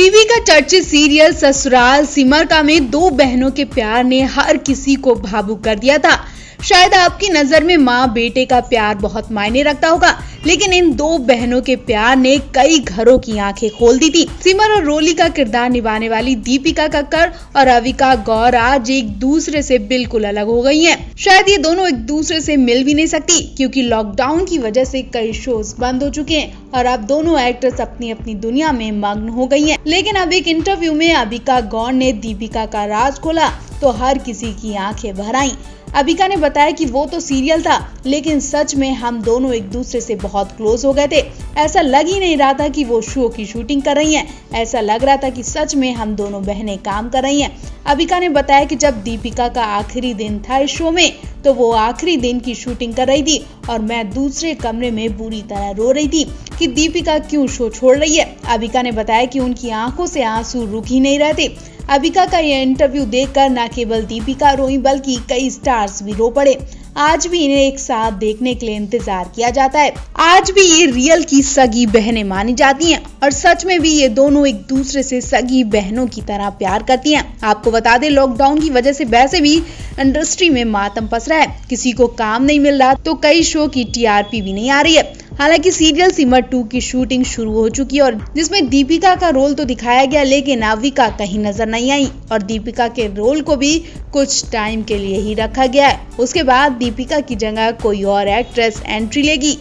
TV का चर्चित serial Sasural Simar में दो बहनों के प्यार ने हर किसी को भावुक कर दिया था। शायद आपकी नजर में माँ बेटे का प्यार बहुत मायने रखता होगा, लेकिन इन दो बहनों के प्यार ने कई घरों की आंखें खोल दी थी। सिमर और रोली का किरदार निभाने वाली दीपिका कक्कड़ और अविका गौर आज एक दूसरे से बिल्कुल अलग हो गई हैं। शायद ये दोनों एक दूसरे से मिल भी नहीं सकती, क्योंकि लॉकडाउन की वजह से कई शोज बंद हो चुके हैं और अब दोनों एक्ट्रेस अपनी अपनी दुनिया में मग्न हो गई हैं। लेकिन अब एक इंटरव्यू में अविका गौर ने दीपिका का राज खोला तो हर किसी की आंखें भर आईं। अविका ने बताया कि वो तो सीरियल था, लेकिन सच में हम दोनों एक दूसरे से बहुत क्लोज हो गए थे। ऐसा लग ही नहीं रहा था कि वो शो की शूटिंग कर रही हैं, ऐसा लग रहा था कि सच में हम दोनों बहनें काम कर रही हैं। अविका ने बताया कि जब दीपिका का आखिरी दिन था इस शो में, तो वो आखिरी दिन की शूटिंग कर रही थी और मैं दूसरे कमरे में बुरी तरह रो रही थी कि दीपिका क्यों शो छोड़ रही है। अविका ने बताया कि उनकी आंखों से आंसू रुक ही नहीं रहे थे। अविका का यह इंटरव्यू देखकर न केवल दीपिका रोई, बल्कि कई स्टार्स भी रो पड़े। आज भी इन्हें एक साथ देखने के लिए इंतजार किया जाता है। आज भी ये रियल की सगी बहनें मानी जाती हैं और सच में भी ये दोनों एक दूसरे से सगी बहनों की तरह प्यार करती हैं। आपको बता दें, लॉकडाउन की वजह से वैसे भी इंडस्ट्री में मातम पस रहा है। किसी को काम नहीं मिल रहा तो कई शो की टीआरपी भी नहीं आ रही है। हालांकि सीरियल सिमर 2 की शूटिंग शुरू हो चुकी है और जिसमें दीपिका का रोल तो दिखाया गया, लेकिन अविका कहीं नजर नहीं आई और दीपिका के रोल को भी कुछ टाइम के लिए ही रखा गया है। उसके बाद दीपिका की जगह कोई और एक्ट्रेस एंट्री लेगी।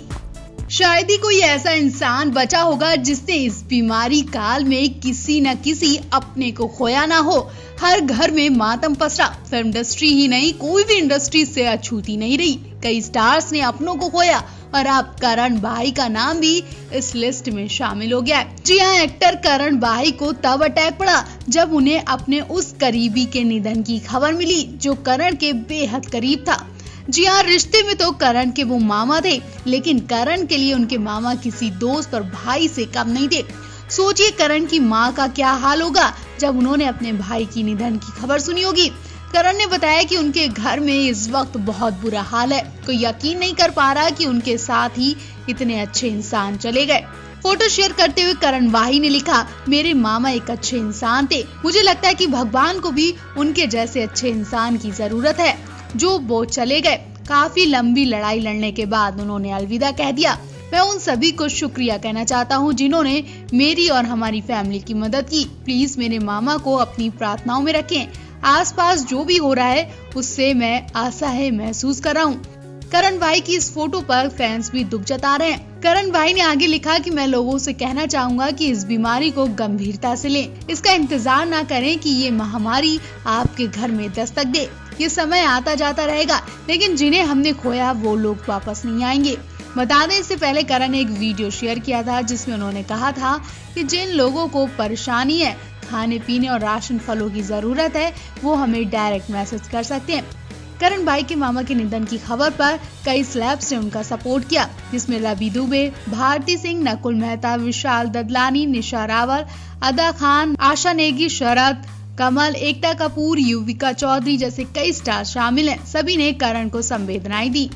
शायद ही कोई ऐसा इंसान बचा होगा जिसने इस बीमारी काल में किसी न किसी अपने को खोया ना हो। हर घर में मातम पसरा। फिल्म इंडस्ट्री ही नहीं, कोई भी इंडस्ट्री से अछूती नहीं रही। कई स्टार्स ने अपनों को खोया और अब करण भाई का नाम भी इस लिस्ट में शामिल हो गया है। जी हाँ, एक्टर करण भाई को तब अटैक पड़ा जब उन्हें अपने उस करीबी के निधन की खबर मिली जो करण के बेहद करीब था। जी हाँ, रिश्ते में तो करण के वो मामा थे, लेकिन करण के लिए उनके मामा किसी दोस्त और भाई से कम नहीं थे। सोचिए करण की माँ का क्या हाल होगा जब उन्होंने अपने भाई की निधन की खबर सुनी होगी। करण ने बताया कि उनके घर में इस वक्त बहुत बुरा हाल है। कोई यकीन नहीं कर पा रहा कि उनके साथ ही इतने अच्छे इंसान चले गए। फोटो शेयर करते हुए करण वाही ने लिखा, मेरे मामा एक अच्छे इंसान थे। मुझे लगता है कि भगवान को भी उनके जैसे अच्छे इंसान की जरूरत है जो वो चले गए। काफी लंबी लड़ाई लड़ने के बाद उन्होंने अलविदा कह दिया। मैं उन सभी को शुक्रिया कहना चाहता हूँ जिन्होंने मेरी और हमारी फैमिली की मदद की। प्लीज मेरे मामा को अपनी प्रार्थनाओं में रखें। आसपास जो भी हो रहा है उससे मैं असहाय महसूस कर रहा हूँ। करण भाई की इस फोटो पर फैंस भी दुख जता रहे हैं। करण भाई ने आगे लिखा कि मैं लोगों से कहना चाहूंगा कि इस बीमारी को गंभीरता से लें। इसका इंतजार ना करें कि ये महामारी आपके घर में दस्तक दे। ये समय आता जाता रहेगा, लेकिन जिन्हें हमने खोया वो लोग वापस नहीं आएंगे। बता दें, इससे पहले करण ने एक वीडियो शेयर किया था जिसमें उन्होंने कहा था कि जिन लोगों को परेशानी है, खाने पीने और राशन फलों की जरूरत है, वो हमें डायरेक्ट मैसेज कर सकते हैं। करण भाई के मामा के निधन की खबर पर कई सेलेब्स ने उनका सपोर्ट किया, जिसमें रवि दुबे, भारती सिंह, नकुल मेहता, विशाल ददलानी, निशा रावल, अदा खान, आशा नेगी, शरद कमल, एकता कपूर, युविका चौधरी जैसे कई स्टार शामिल हैं। सभी ने करण को संवेदनाएं दी।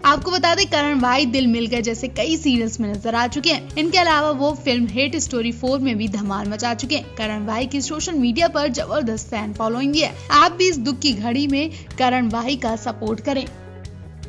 आपको बता दें, करण भाई दिल मिल गए जैसे कई सीरियल्स में नजर आ चुके हैं। इनके अलावा वो फिल्म हेट स्टोरी 4 में भी धमाल मचा चुके हैं। करण भाई की सोशल मीडिया पर जबरदस्त फैन फॉलोइंग है। आप भी इस दुख की घड़ी में करण भाई का सपोर्ट करें।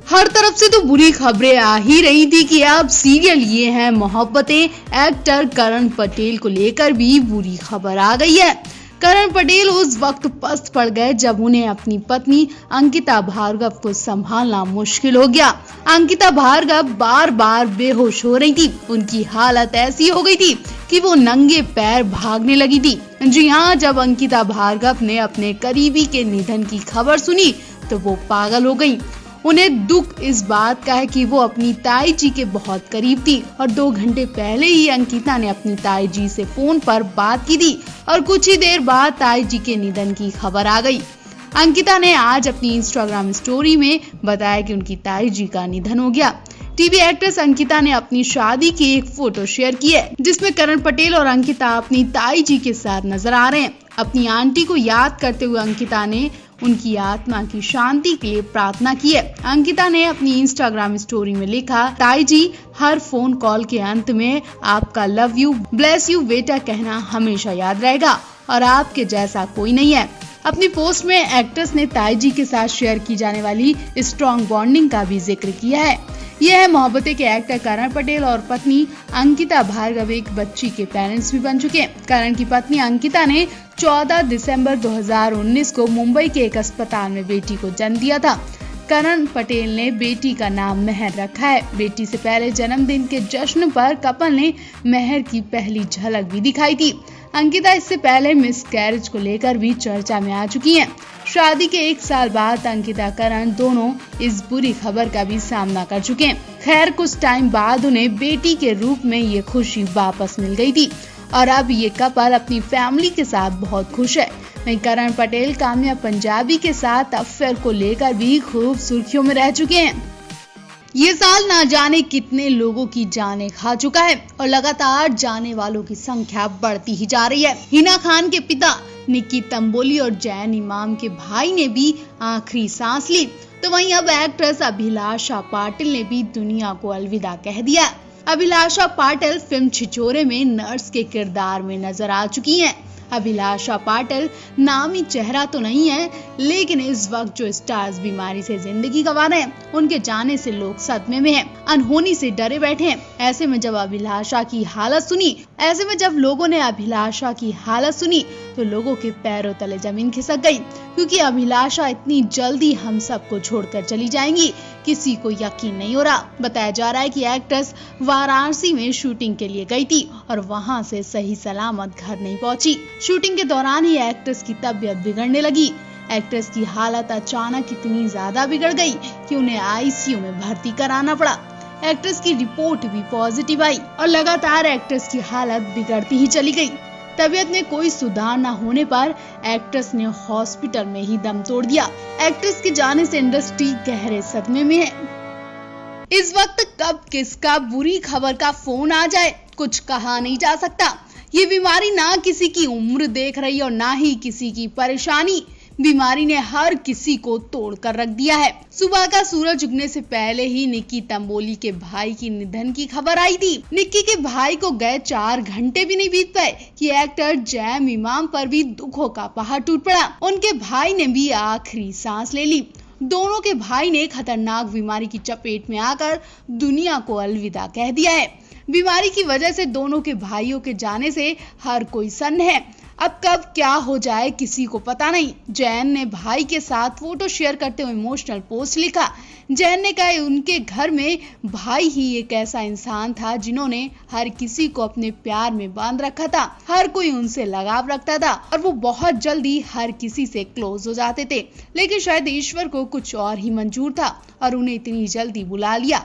हर तरफ से तो बुरी खबरें आ ही रही थी कि अब सीरियल ये है मोहब्बतें एक्टर करण पटेल को लेकर भी बुरी खबर आ गई है। करण पटेल उस वक्त पस्त पड़ गए जब उन्हें अपनी पत्नी अंकिता भार्गव को संभालना मुश्किल हो गया। अंकिता भार्गव बार बार बेहोश हो रही थी। उनकी हालत ऐसी हो गई थी कि वो नंगे पैर भागने लगी थी। जी हाँ, जब अंकिता भार्गव ने अपने करीबी के निधन की खबर सुनी तो वो पागल हो गई। उन्हें दुख इस बात का है कि वो अपनी ताई जी के बहुत करीब थी और 2 घंटे पहले ही अंकिता ने अपनी ताई जी से फोन पर बात की थी और कुछ ही देर बाद ताई जी के निधन की खबर आ गई। अंकिता ने आज अपनी इंस्टाग्राम स्टोरी में बताया कि उनकी ताई जी का निधन हो गया। टीवी एक्ट्रेस अंकिता ने अपनी शादी की एक फोटो शेयर की है जिसमें करण पटेल और अंकिता अपनी ताई जी के साथ नजर आ रहे हैं। अपनी आंटी को याद करते हुए अंकिता ने उनकी आत्मा की शांति के लिए प्रार्थना की है। अंकिता ने अपनी इंस्टाग्राम स्टोरी में लिखा, ताई जी, हर फोन कॉल के अंत में आपका लव यू, ब्लेस यू बेटा कहना हमेशा याद रहेगा और आपके जैसा कोई नहीं है। अपनी पोस्ट में एक्ट्रेस ने ताई जी के साथ शेयर की जाने वाली स्ट्रॉन्ग बॉन्डिंग का भी जिक्र किया है। यह है मोहब्बतें के एक्टर करण पटेल और पत्नी अंकिता भार्गव एक बच्ची के पेरेंट्स भी बन चुके हैं। करण की पत्नी अंकिता ने 14 दिसंबर 2019 को मुंबई के एक अस्पताल में बेटी को जन्म दिया था। करण पटेल ने बेटी का नाम मेहर रखा है। बेटी से पहले जन्मदिन के जश्न पर कपल ने मेहर की पहली झलक भी दिखाई थी। अंकिता इससे पहले मिस कैरेज को लेकर भी चर्चा में आ चुकी हैं। शादी के 1 साल बाद अंकिता करण दोनों इस बुरी खबर का भी सामना कर चुके हैं। खैर, कुछ टाइम बाद उन्हें बेटी के रूप में ये खुशी वापस मिल गई थी और अब ये कपल अपनी फैमिली के साथ बहुत खुश है। वहीं करण पटेल काम्या पंजाबी के साथ अफेयर को लेकर भी खूब सुर्खियों में रह चुके हैं। ये साल ना जाने कितने लोगों की जानें खा चुका है और लगातार जाने वालों की संख्या बढ़ती ही जा रही है। हिना खान के पिता निक्की तंबोली और जैन इमाम के भाई ने भी आखिरी सांस ली, तो वहीं अब एक्ट्रेस अभिलाषा पाटिल ने भी दुनिया को अलविदा कह दिया। अभिलाषा पाटिल फिल्म छिछोरे में नर्स के किरदार में नजर आ चुकी हैं। अभिलाषा पाटिल नामी चेहरा तो नहीं है, लेकिन इस वक्त जो स्टार्स बीमारी से जिंदगी गंवा रहे हैं, उनके जाने से लोग सदमे में हैं, अनहोनी से डरे बैठे हैं। ऐसे में जब लोगों ने अभिलाषा की हालत सुनी तो लोगों के पैरों तले जमीन खिसक गई, क्योंकि अभिलाषा इतनी जल्दी हम सबको छोड़कर चली जाएंगी, किसी को यकीन नहीं हो रहा। बताया जा रहा है कि एक्ट्रेस वाराणसी में शूटिंग के लिए गई थी और वहां से सही सलामत घर नहीं पहुंची। शूटिंग के दौरान ही एक्ट्रेस की तबीयत बिगड़ने लगी। एक्ट्रेस की हालत अचानक इतनी ज्यादा बिगड़ गई कि उन्हें आईसीयू में भर्ती कराना पड़ा। एक्ट्रेस की रिपोर्ट भी पॉजिटिव आई और लगातार एक्ट्रेस की हालत बिगड़ती ही चली गई। तबीयत में कोई सुधार न होने पर एक्ट्रेस ने हॉस्पिटल में ही दम तोड़ दिया। एक्ट्रेस के जाने से इंडस्ट्री गहरे सदमे में है। इस वक्त कब किसका बुरी खबर का फोन आ जाए, कुछ कहा नहीं जा सकता। ये बीमारी ना किसी की उम्र देख रही और ना ही किसी की परेशानी। बीमारी ने हर किसी को तोड़ कर रख दिया है। सुबह का सूरज उगने से पहले ही निक्की तंबोली के भाई की निधन की खबर आई थी। निक्की के भाई को गए 4 घंटे भी नहीं बीत पाए कि एक्टर जैम इमाम पर भी दुखों का पहाड़ टूट पड़ा। उनके भाई ने भी आखिरी सांस ले ली। दोनों के भाई ने खतरनाक बीमारी की चपेट में आकर दुनिया को अलविदा कह दिया है। बीमारी की वजह से दोनों के भाइयों के जाने से हर कोई सन्न है। अब कब क्या हो जाए किसी को पता नहीं। जैन ने भाई के साथ फोटो शेयर करते हुए इमोशनल पोस्ट लिखा। जैन ने कहा उनके घर में भाई ही एक ऐसा इंसान था जिन्होंने हर किसी को अपने प्यार में बांध रखा था। हर कोई उनसे लगाव रखता था और वो बहुत जल्दी हर किसी से क्लोज हो जाते थे, लेकिन शायद ईश्वर को कुछ और ही मंजूर था और उन्हें इतनी जल्दी बुला लिया।